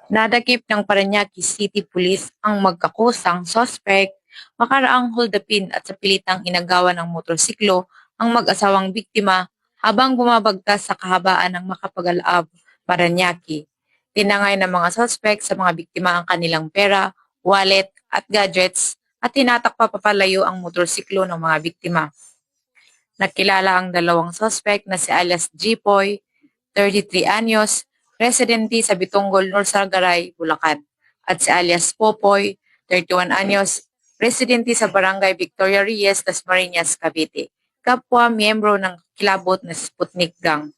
Nadakip ng Parañaque City Police ang magkakusang suspect makaraang holdupin at sa pilitang inagawan ng motorsiklo ang mag-asawang biktima habang bumabagtas sa kahabaan ng Makapagal-Ave, Parañaque. Tinangay ng mga suspect sa mga biktima ang kanilang pera, wallet at gadgets at tinatakpa papalayo ang motorsiklo ng mga biktima. Nakilala ang dalawang suspect na si alias Jipoy, 33 anyos, residente sa Bitongol, Norsagaray, Bulacan, at si alias Popoy, 31 anyos, residente sa Barangay Victoria Reyes, Dasmariñas, Cavite, kapwa miyembro ng kilabot na Sputnik Gang.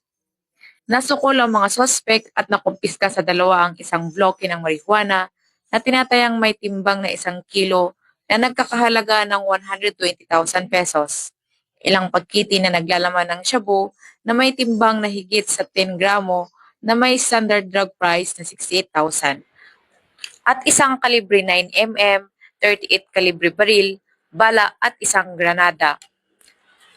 Nasukol ang mga suspect at nakumpiska sa dalawa ang isang bloke ng marijuana na tinatayang may timbang na 1 kilo na nagkakahalaga ng 120,000 pesos. Ilang pagkiti na naglalaman ng shabu na may timbang na higit sa 10 gramo na may standard drug price na 68,000. At isang kalibre 9mm, 38 kalibre baril, bala at isang granada.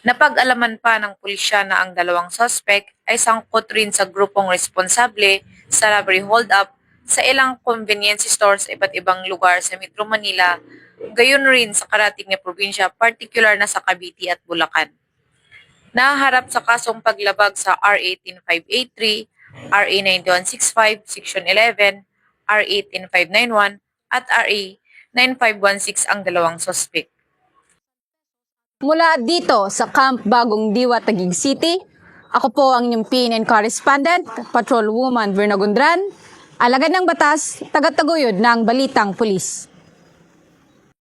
Napag-alaman pa ng pulisya na ang dalawang suspect ay sangkot rin sa grupong responsable sa robbery hold-up sa ilang convenience stores sa iba't ibang lugar sa Metro Manila, gayon rin sa karating na probinsya, particular na sa Cavite at Bulacan. Naharap sa kasong paglabag sa RA 18583, RA 9165, Section 11, RA 18591 at RA 9516 ang dalawang suspect. Mula dito sa Camp Bagong Diwa, Taguig City, ako po ang inyong PNN correspondent, Patrolwoman Verna Gundran, alagad ng batas, tagataguyod ng Balitang Pulis.